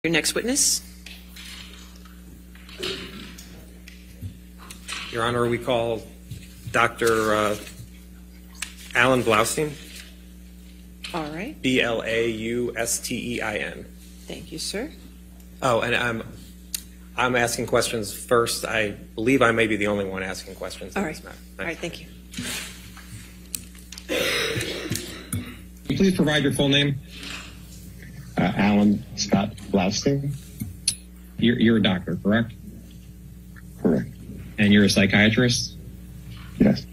Your next witness. Your Honor, we call Dr. Alan Blaustein. All right. Blaustein. Thank you, sir. Oh, and I'm asking questions first. I believe I may be the only one asking questions. All right. All right. Thank you. Can you please provide your full name? Alan Scott Blaustein. You're a doctor, correct? Correct. And you're a psychiatrist? Yes.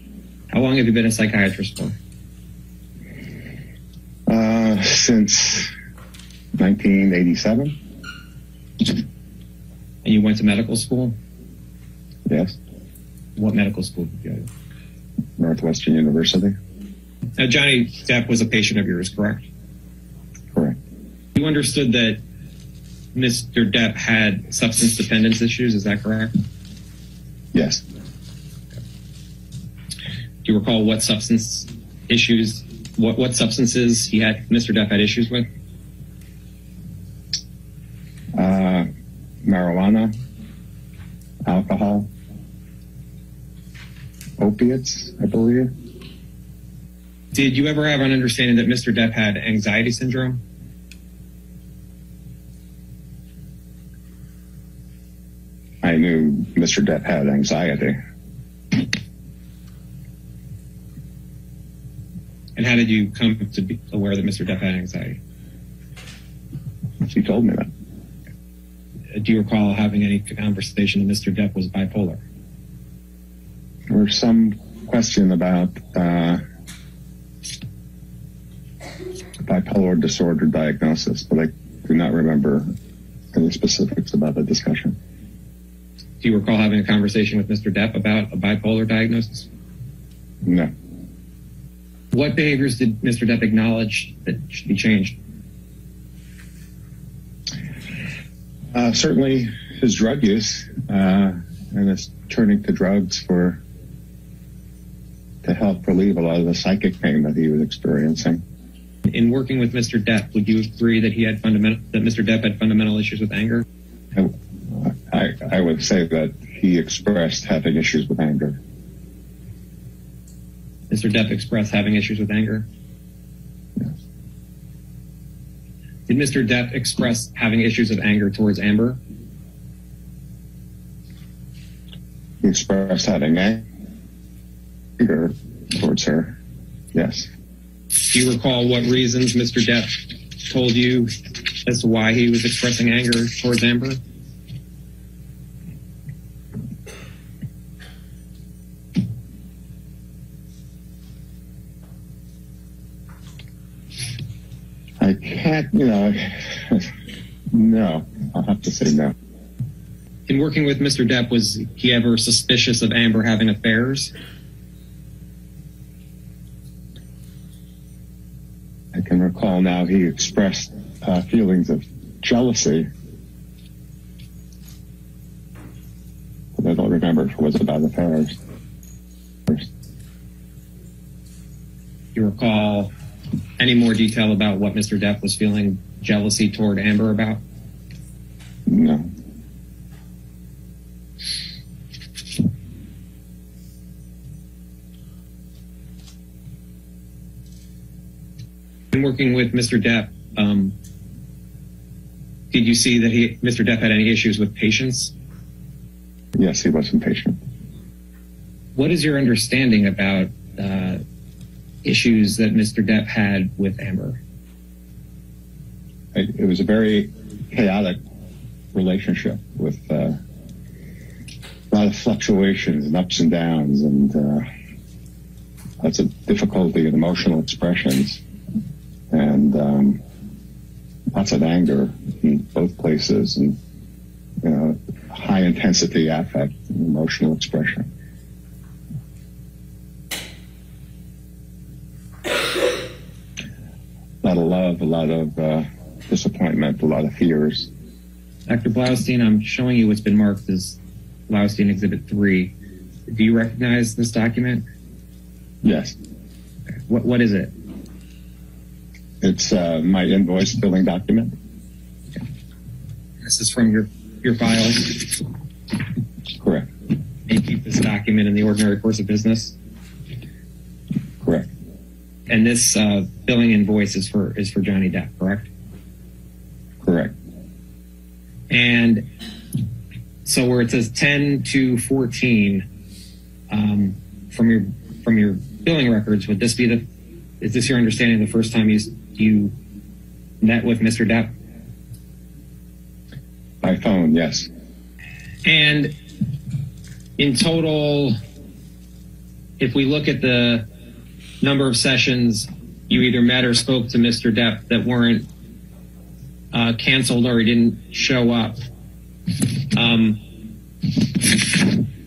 How long have you been a psychiatrist for? Since 1987. And you went to medical school? Yes. What medical school did you go to? Northwestern University. Now, Johnny Depp was a patient of yours, correct? Correct. You understood that Mr. Depp had substance dependence issues, is that correct? Yes. Do you recall what substance issues, what substances Mr. Depp had issues with? Marijuana, alcohol, opiates, I believe. Did you ever have an understanding that Mr. Depp had anxiety syndrome? I knew Mr. Depp had anxiety. And how did you come to be aware that Mr. Depp had anxiety? She told me that. Do you recall having any conversation that Mr. Depp was bipolar? There was some question about bipolar disorder diagnosis, but I do not remember any specifics about the discussion. Do you recall having a conversation with Mr. Depp about a bipolar diagnosis? No. What behaviors did Mr. Depp acknowledge that should be changed? Certainly his drug use and his turning to drugs to help relieve a lot of the psychic pain that he was experiencing. In working with Mr. Depp, would you agree that Mr. Depp had fundamental issues with anger? I would say that he expressed having issues with anger. Mr. Depp expressed having issues with anger? Yes. Did Mr. Depp express having issues of anger towards Amber? He expressed having anger towards her. Yes. Do you recall what reasons Mr. Depp told you as to why he was expressing anger towards Amber? I can't, no, I'll have to say no. In working with Mr. Depp, was he ever suspicious of Amber having affairs? I can recall now he expressed feelings of jealousy, but I don't remember if it was about affairs. Do you recall any more detail about what Mr. Depp was feeling jealousy toward Amber about? No. In working with Mr. Depp, did you see that Mr. Depp had any issues with patience? Yes, he was impatient. What is your understanding about issues that Mr. Depp had with Amber? It was a very chaotic relationship with a lot of fluctuations and ups and downs and lots of difficulty in emotional expressions and lots of anger in both places and high intensity affect and emotional expression. A lot of love, a lot of disappointment, a lot of fears. Dr. Blaustein, I'm showing you what's been marked as Blaustein Exhibit 3. Do you recognize this document? Yes. What is it? It's my invoice billing document. Okay. This is from your files. Correct. And you keep this document in the ordinary course of business. Correct. And this billing invoice is for Johnny Depp, correct? Correct. And so where it says 10 to 14 from your billing records, would this be is this your understanding the first time you met with Mr. Depp? By phone, yes. And in total, if we look at the number of sessions you either met or spoke to Mr. Depp that weren't canceled or he didn't show up,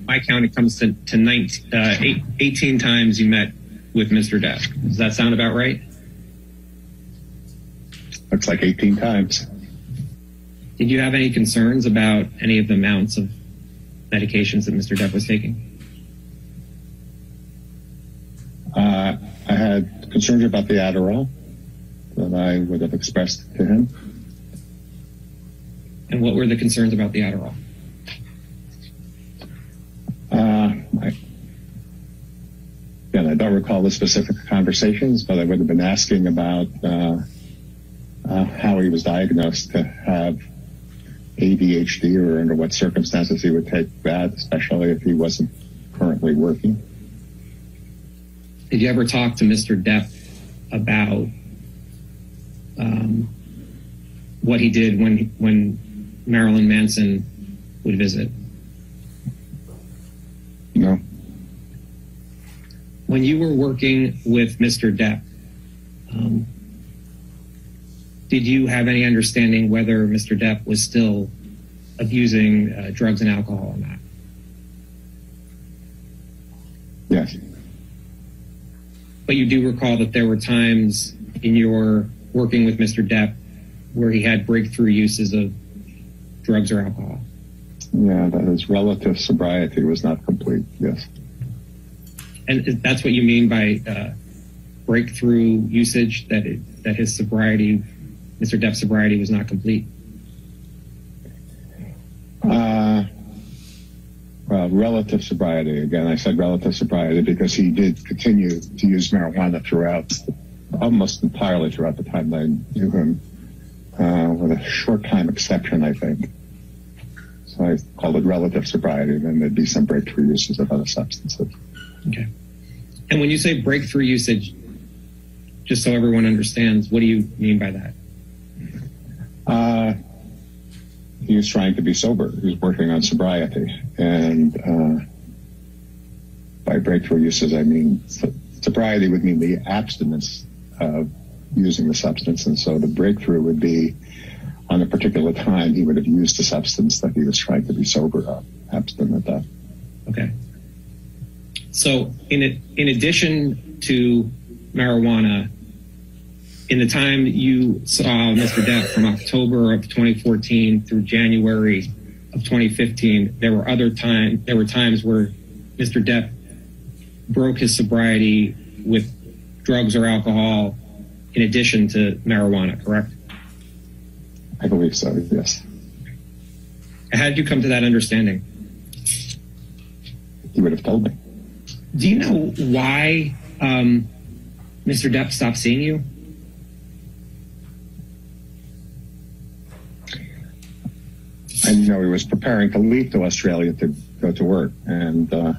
my count, it comes to 18 times you met with Mr. Depp. Does that sound about right? Looks like 18 times. Did you have any concerns about any of the amounts of medications that Mr. Depp was taking? I had concerns about the Adderall that I would have expressed to him. And what were the concerns about the Adderall? I don't recall the specific conversations, but I would have been asking about how he was diagnosed to have ADHD, or under what circumstances he would take that, especially if he wasn't currently working. Did you ever talk to Mr. Depp about what he did when Marilyn Manson would visit? No. When you were working with Mr. Depp, did you have any understanding whether Mr. Depp was still abusing drugs and alcohol or not? Yes. But you do recall that there were times in your working with Mr. Depp where he had breakthrough uses of drugs or alcohol? Yeah, that his relative sobriety was not complete, yes. And that's what you mean by breakthrough usage, that his sobriety, Mr. Depp's sobriety, was not complete? Well, relative sobriety. Again, I said relative sobriety because he did continue to use marijuana throughout, almost entirely throughout the time that I knew him, with a short time exception, I think. So I called it relative sobriety. Then there'd be some breakthrough uses of other substances. Okay. And when you say breakthrough usage, just so everyone understands, what do you mean by that? He was trying to be sober. He was working on sobriety. And by breakthrough uses, I mean sobriety would mean the abstinence of using the substance. And so the breakthrough would be on a particular time he would have used the substance that he was trying to be sober of, abstinent of. Okay. So in addition to marijuana, in the time you saw Mr. Depp from October of 2014 through January of 2015, there were times where Mr. Depp broke his sobriety with drugs or alcohol in addition to marijuana, correct? I believe so, yes. How did you come to that understanding? He would have told me. Do you know why Mr. Depp stopped seeing you? I know he was preparing to leave to Australia to go to work, and I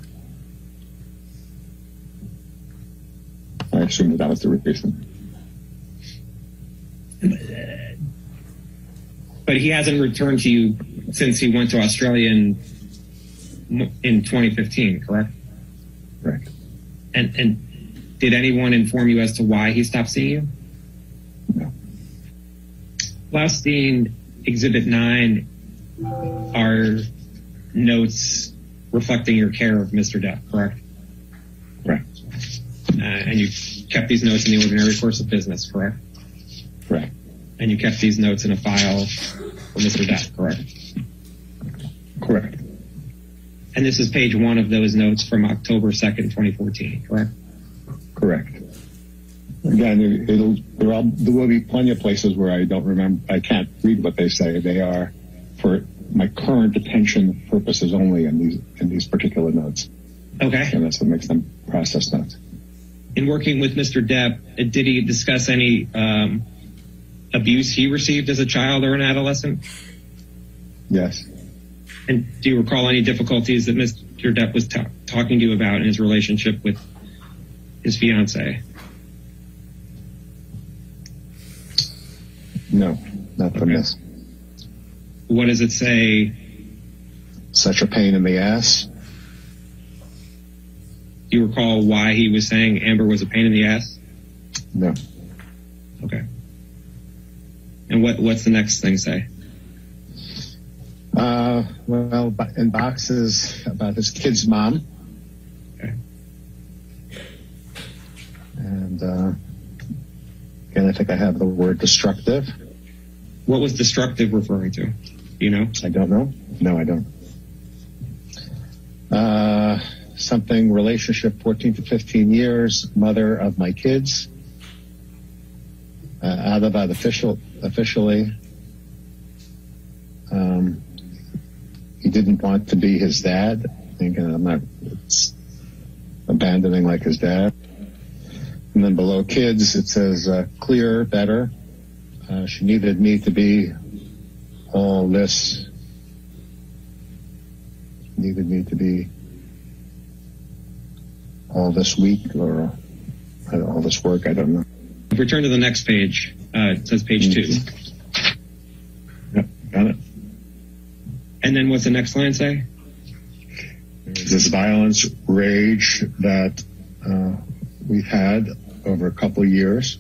assumed that was the reason. But he hasn't returned to you since he went to Australia in 2015, correct? Right. And did anyone inform you as to why he stopped seeing you? No. Blaustein Exhibit 9 are notes reflecting your care of Mr. Depp, correct? Right. And you kept these notes in the ordinary course of business, correct? Right. And you kept these notes in a file for Mr. Depp, correct? Correct. And this is page 1 of those notes from October 2nd, 2014, correct? Correct. Again, there will be plenty of places where I don't remember, I can't read what they say. They are for my current detention purposes only in these particular notes. Okay. And that's what makes them process notes. In working with Mr. Depp, did he discuss any abuse he received as a child or an adolescent? Yes. And do you recall any difficulties that Mr. Depp was talking to you about in his relationship with his fiancée? No, not from this. What does it say? Such a pain in the ass. Do you recall why he was saying Amber was a pain in the ass? No. Okay. And what's the next thing say? Well, in boxes about his kid's mom. Okay. And again, I think I have the word destructive. What was destructive referring to? Do you know? I don't know. No, I don't. Something relationship 14 to 15 years, mother of my kids. Out of that officially. He didn't want to be his dad. Thinking I'm not abandoning like his dad. And then below kids, it says clear, better. She needed me to be all this. Needed me to be all this week or all this work. I don't know. If we turn to the next page, it says page 2. Yep, got it. And then what's the next line say? This violence, rage that we've had over a couple of years.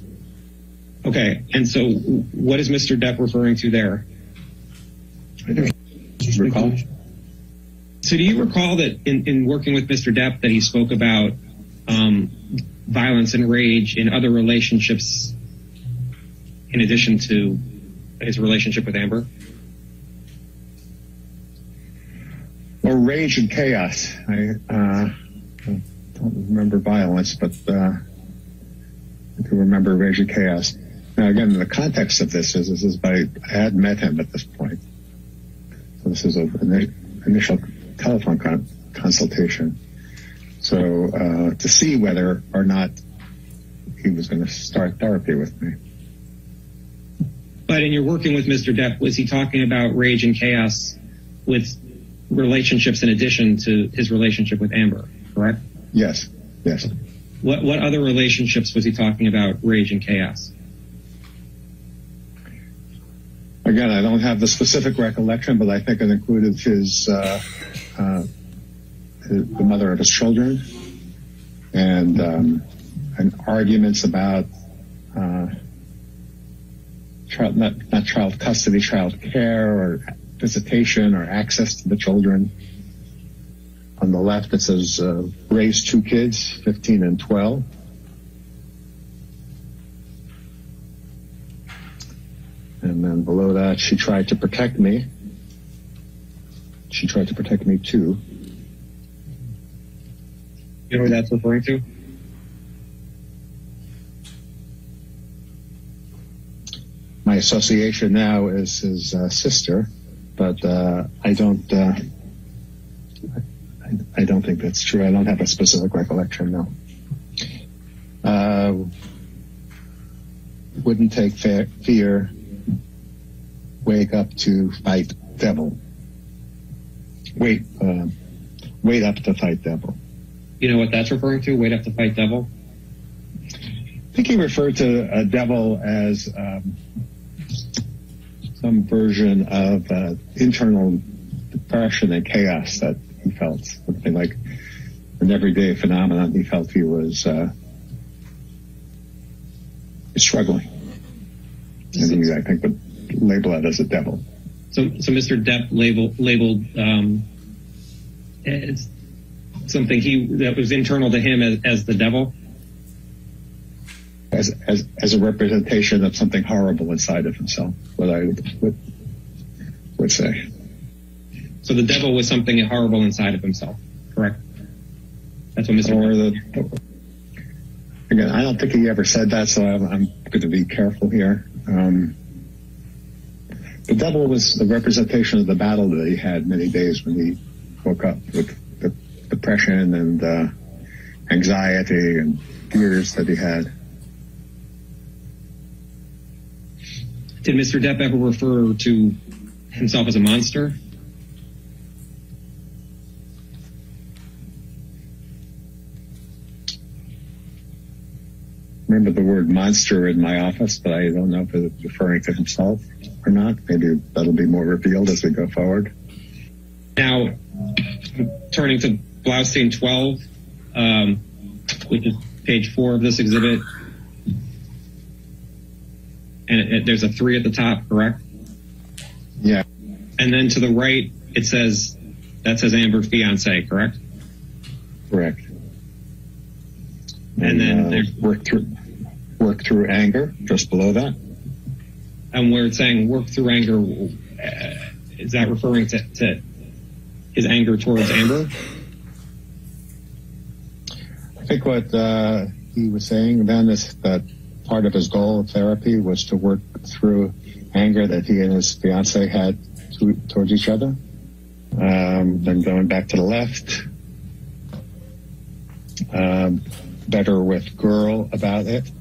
Okay, and so what is Mr. Depp referring to there? I don't recall. So do you recall that in working with Mr. Depp that he spoke about violence and rage in other relationships in addition to his relationship with Amber? Or rage and chaos. I don't remember violence, but I do remember rage and chaos. Now, again, the context of this is I had met him at this point. So this is an initial telephone consultation. So to see whether or not he was going to start therapy with me. But in your working with Mr. Depp, was he talking about rage and chaos with relationships in addition to his relationship with Amber, correct? Yes, yes. What other relationships was he talking about rage and chaos? Again, I don't have the specific recollection, but I think it included the mother of his children and arguments about not child custody, child care, or visitation, or access to the children. On the left, it says raise 2 kids, 15 and 12. And then below that, she tried to protect me. She tried to protect me too. You know what that's referring to? My association now is his sister, but I don't think that's true. I don't have a specific recollection, no. Wouldn't take fear, wake up to fight devil. Wait up to fight devil. You know what that's referring to? Wait up to fight devil? I think he referred to a devil as some version of internal depression and chaos that he felt. Something like an everyday phenomenon he felt he was struggling. And he, I think, would label it as a devil. So Mr. Depp labeled as something that was internal to him as the devil? As a representation of something horrible inside of himself, what I would say. So the devil was something horrible inside of himself, correct? That's what Mr. Again, I don't think he ever said that, so I'm going to be careful here. The devil was the representation of the battle that he had many days when he woke up with the depression and anxiety and fears that he had. Did Mr. Depp ever refer to himself as a monster? Remember the word monster in my office, but I don't know if it's referring to himself or not. Maybe that'll be more revealed as we go forward. Now, turning to Blaustein 12, which is page 4 of this exhibit, and there's a 3 at the top, correct? Yeah. And then to the right, it says, that says Amber fiance, correct? Correct. And then there's work through anger, just below that. And where it's saying work through anger, is that referring to his anger towards Amber? I think what he was saying then is that part of his goal of therapy was to work through anger that he and his fiance had towards each other. Then going back to the left, better with girl about it.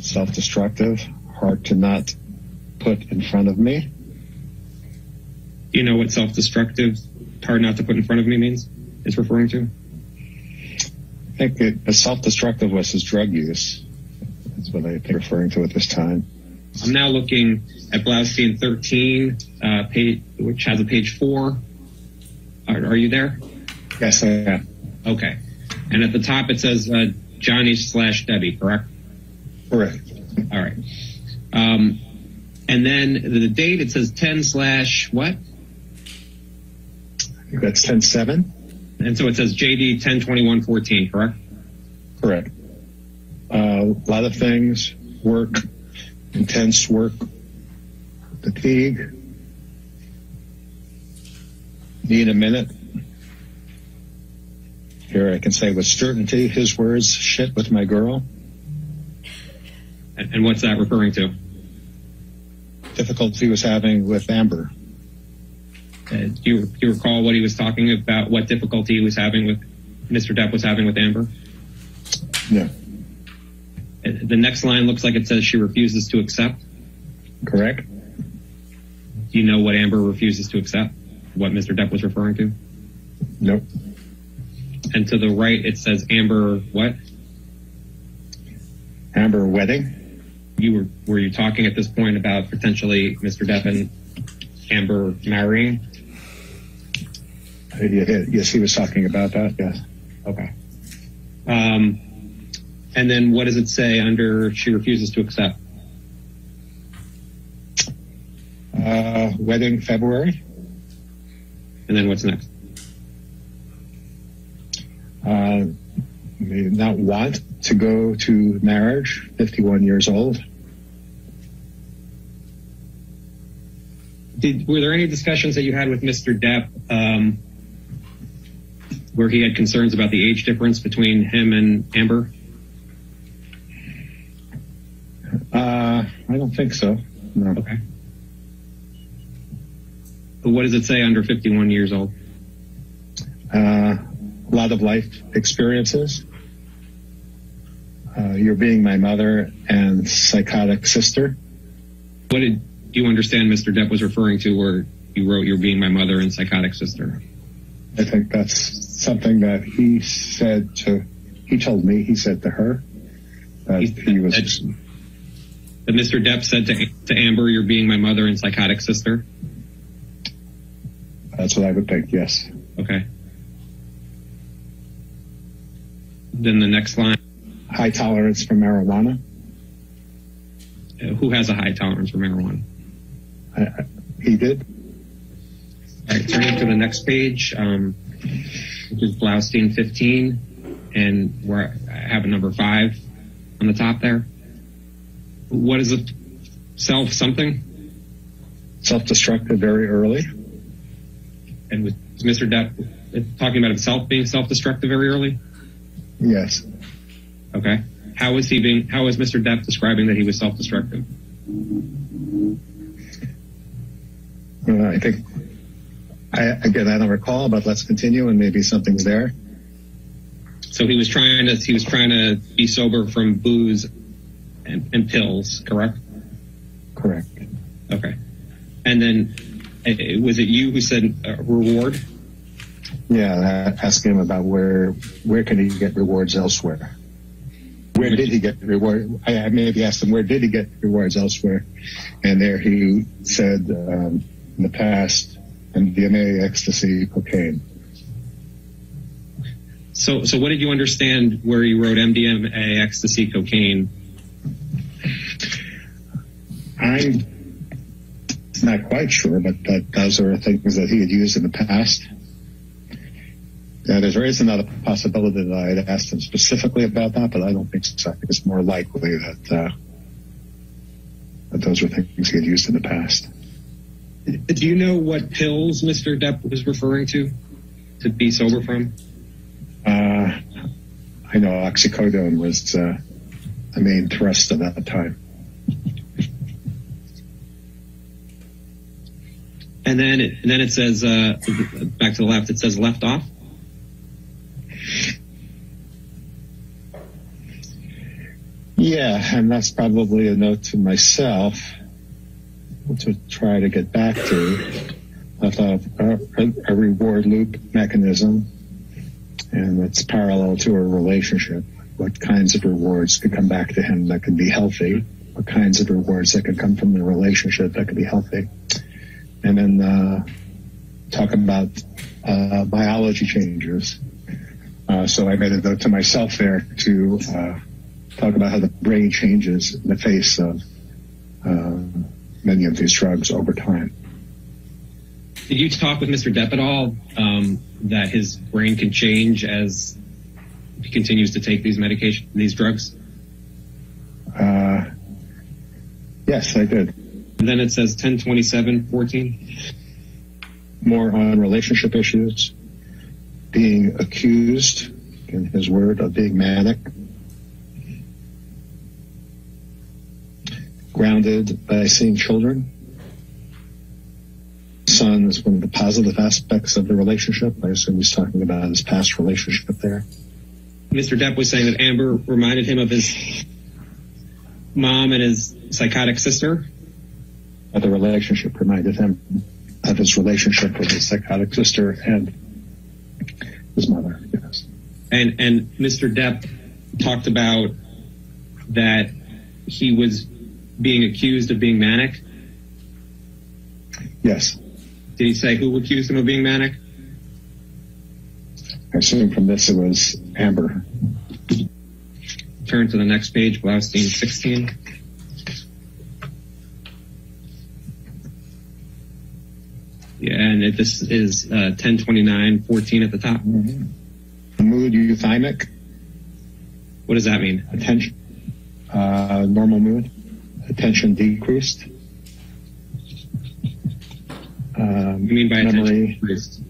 Self-destructive, hard to not put in front of me. Do you know what self-destructive, hard not to put in front of me means? It's referring to? I think the self-destructive was his drug use. That's what I think referring to at this time. I'm now looking at Blaustein 13, which has a page 4. Are you there? Yes, I am. Okay. And at the top it says Johnny/Debbie, correct? Correct. All right. And then the date, it says 10/what? I think that's 10/7. And so it says JD 10/21/14, correct? Correct. A lot of things, work, intense work, fatigue. Need a minute. Here I can say with certainty, his words, shit with my girl. And what's that referring to? Difficulty he was having with Amber. Do you recall what he was talking about, what difficulty he was having with, Mr. Depp was having with Amber? No. The next line looks like it says she refuses to accept. Correct. Do you know what Amber refuses to accept? What Mr. Depp was referring to? Nope. And to the right, it says Amber what? Amber wedding. Were you talking at this point about potentially Mr. Depp and Amber marrying? Yes, he was talking about that, yes. Okay. And then what does it say under she refuses to accept? Wedding February. And then what's next? May not want to go to marriage, 51 years old. Were there any discussions that you had with Mr. Depp where he had concerns about the age difference between him and Amber? I don't think so. No. Okay. But what does it say under 51 years old? A lot of life experiences. You're being my mother and psychotic sister. What did you understand Mr. Depp was referring to where you wrote you're being my mother and psychotic sister? I think that's something that he told me he said to her. That Mr. Depp said to Amber, you're being my mother and psychotic sister? That's what I would think, yes. Okay. Then the next line. High tolerance for marijuana. Who has a high tolerance for marijuana? He did. All right, turning to the next page, which is Blaustein 15, and where I have a number 5 on the top there. What is it? Something? Self-destructive very early. And was Mr. Depp talking about himself being self-destructive very early? Yes. Okay. How is Mr. Depp describing that he was self-destructive? I think, I don't recall, but let's continue and maybe something's there. So he was trying to be sober from booze and pills, correct? Correct. Okay. And then was it you who said reward? Yeah, asking him about where can he get rewards elsewhere? Where did he get reward? I maybe asked him, where did he get rewards elsewhere? And there he said, in the past, MDMA, ecstasy, cocaine. So what did you understand where he wrote MDMA, ecstasy, cocaine? I'm not quite sure, but those are things that he had used in the past. There is another possibility that I had asked him specifically about that, but I don't think so. I think it's more likely that those were things he had used in the past. Do you know what pills Mr. Depp was referring to be sober from? I know oxycodone was the main thrust of that time. And then it says, back to the left, it says left off. Yeah, and that's probably a note to myself to try to get back to. Left off a reward loop mechanism, and it's parallel to a relationship. What kinds of rewards could come back to him that could be healthy? What kinds of rewards that could come from the relationship that could be healthy? And then talk about biology changes. So I made a note to myself there to talk about how the brain changes in the face of many of these drugs over time. Did you talk with Mr. Depp at all that his brain can change as he continues to take these drugs? Yes, I did. And then it says 10/27/14. More on relationship issues, being accused, in his word, of being manic, grounded by seeing children. Son is one of the positive aspects of the relationship. I assume he's talking about his past relationship there. Mr. Depp was saying that Amber reminded him of his mom and his psychotic sister. The relationship reminded him of his relationship with his psychotic sister and his mother. Yes. And Mr. Depp talked about that he was being accused of being manic. Yes. Did he say who accused him of being manic? I assume from this it was Amber. Turn to the next page, Blaustein 16. Yeah, and this is 10/29/14 at the top. Mm-hmm. The mood euthymic. What does that mean? Attention. Normal mood. Attention decreased. You mean by memory, attention decreased?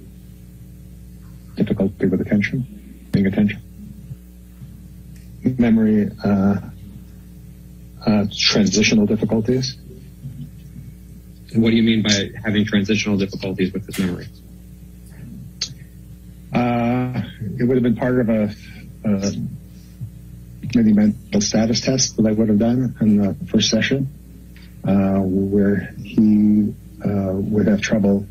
Difficulty with attention, paying attention. Memory, transitional difficulties. And what do you mean by having transitional difficulties with his memory? It would have been part of a maybe mental status test that I would have done in the first session, where he would have trouble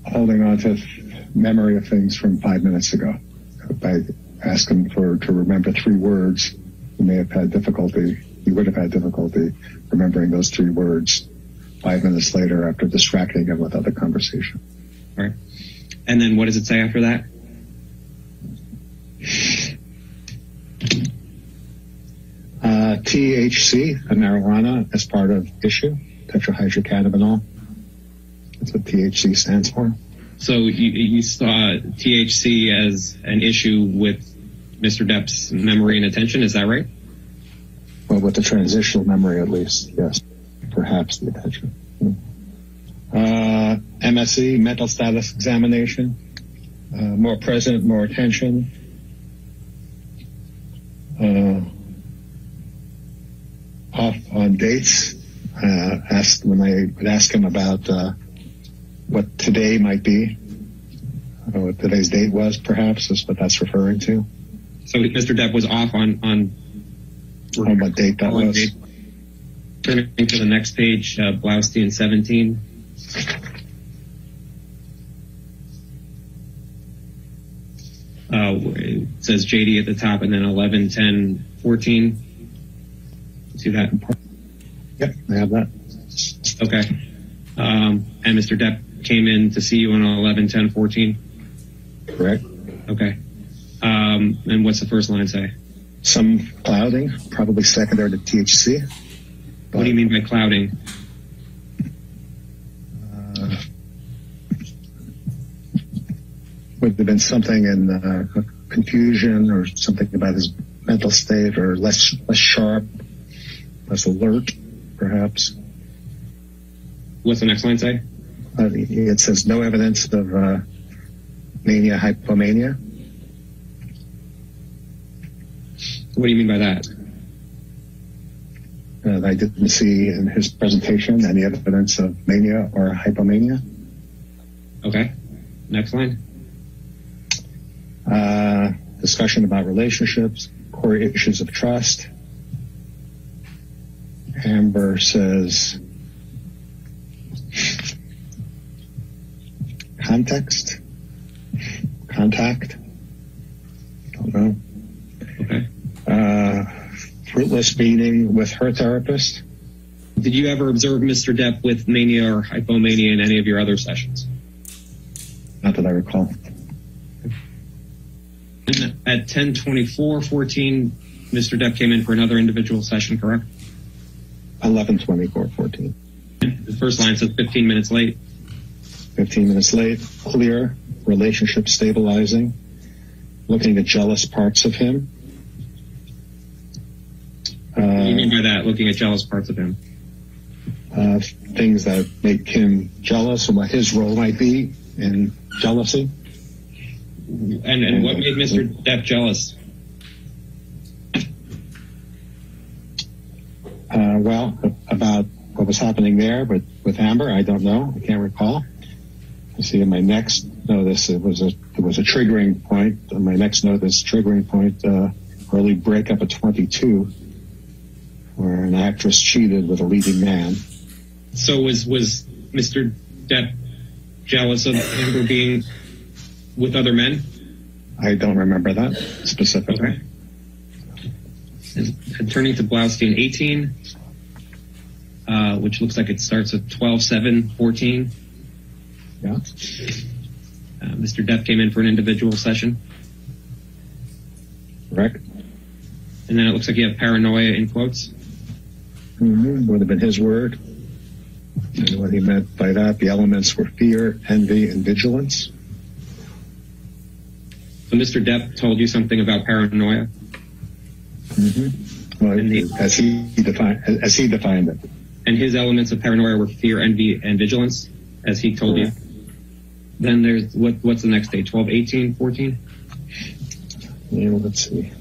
holding on to memory of things from 5 minutes ago. If I asked him to remember 3 words, he would have had difficulty remembering those 3 words 5 minutes later after distracting him with other conversation. All right. And then what does it say after that? THC, a marijuana, as part of issue, tetrahydrocannabinol. That's what THC stands for. So you saw THC as an issue with Mr. Depp's memory and attention, is that right? Well, with the transitional memory, at least, yes. Perhaps the attention. MSE, mental status examination. More present, more attention. off on dates. Asked when I would ask him about what today might be, what today's date was, perhaps is what that's referring to. So Mr. Depp was off on what date that was. Date. Turning to the next page, Blaustein 17. It says JD at the top, and then 11, 10, 14. See that? Yep, I have that. Okay. And Mr. Depp came in to see you on 11, 10, 14? Correct. Okay. And what's the first line say? Some clouding, probably secondary to THC. What do you mean by clouding? Would have been something in confusion or something about his mental state, or less sharp, less alert, perhaps. What's the next line say? It says no evidence of mania, hypomania. What do you mean by that? I didn't see in his presentation any evidence of mania or hypomania. Okay. Next line. Discussion about relationships, core issues of trust. Amber says contact. Don't know. Okay. Fruitless meeting with her therapist. Did you ever observe Mr. Depp with mania or hypomania in any of your other sessions? Not that I recall. At 10:24:14, Mr. Depp came in for another individual session, correct? 11:24:14. The first line says 15 minutes late. 15 minutes late. Clear. Relationship stabilizing. Looking at jealous parts of him. What do you mean by that, looking at jealous parts of him? Things that make him jealous and what his role might be in jealousy. And what made Mr. Depp jealous? Well, about what was happening there, but with Amber, I don't know. I can't recall. I see in my next notice it was a triggering point. On my next notice, triggering point, early breakup at 22, where an actress cheated with a leading man. So was Mr. Depp jealous of Amber being with other men? I don't remember that specifically. Okay. And turning to Blaustein 18, which looks like it starts at 12:7:14. Yeah. Mr. Depp came in for an individual session. Correct. And then it looks like you have paranoia in quotes. Mm-hmm. Would have been his word. And what he meant by that, the elements were fear, envy, and vigilance. So Mr. Depp told you something about paranoia? Mm-hmm. Well, as he defined it. And his elements of paranoia were fear, envy, and vigilance, as he told you. Then there's, what's the next day, 12:18:14? Yeah, let's see.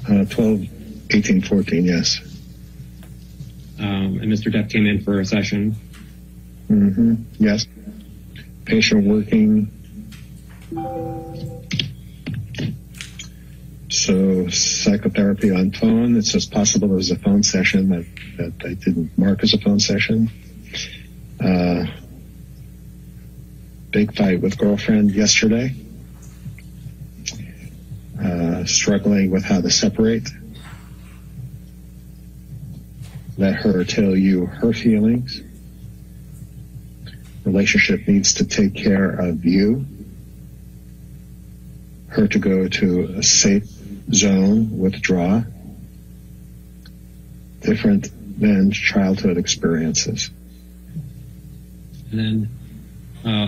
12:18:14, yes. And Mr. Depp came in for a session. Mm-hmm. Yes. Patient working. So psychotherapy on phone. It says possible it was a phone session that I didn't mark as a phone session. Big fight with girlfriend yesterday. Struggling with how to separate. Let her tell you her feelings. Relationship needs to take care of you. Her to go to a safe zone, withdraw. Different than childhood experiences. And then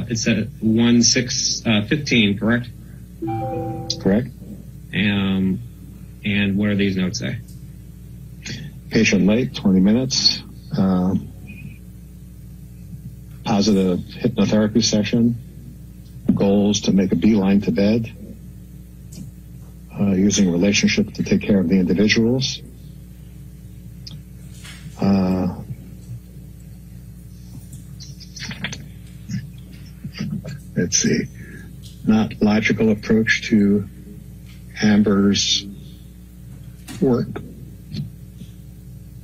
it's at 1:6:15, correct? Correct. And what are these notes say? Patient late, 20 minutes. Positive hypnotherapy session. Goals to make a beeline to bed. using relationship to take care of the individuals. Let's see, not logical approach to Amber's work.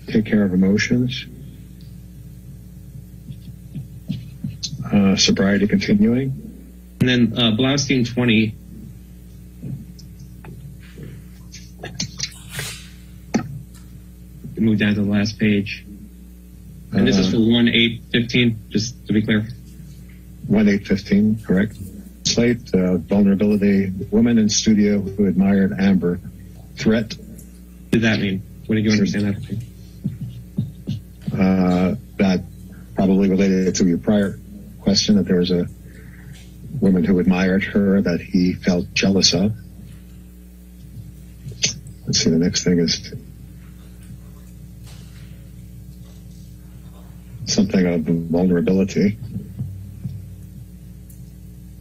Take care of emotions. Sobriety continuing. And then Blaustein 20. Move down to the last page. And this is for 1-8-15, just to be clear. 1-8-15, correct. Slate, vulnerability, woman in studio who admired Amber. Threat. What did that mean? What did you understand that to mean? That probably related to your prior question, that there was a woman who admired her that he felt jealous of. Let's see, the next thing is something of vulnerability.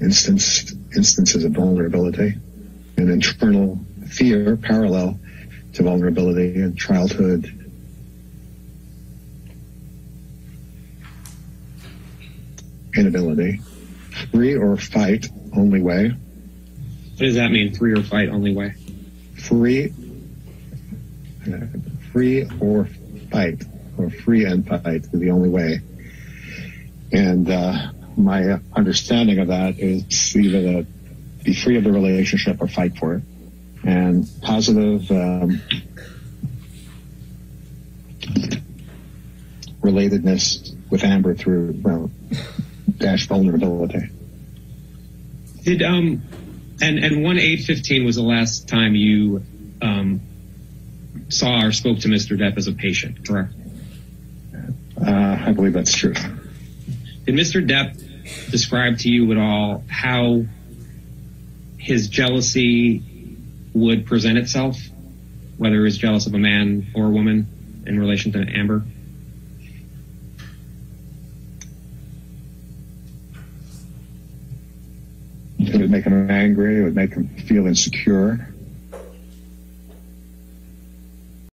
Instances of vulnerability and internal fear parallel to vulnerability in childhood. Inability. Free or fight, only way. What does that mean, free or fight, only way? Free or fight, or free and fight is the only way. And my understanding of that is either to be free of the relationship or fight for it. And positive relatedness with Amber through, dash vulnerability. Did and 1-8-15 was the last time you saw or spoke to Mr. Depp as a patient, correct? I believe that's true. Did Mr. Depp describe to you at all how his jealousy would present itself, whether he was jealous of a man or a woman in relation to Amber? It would make him angry. It would make him feel insecure.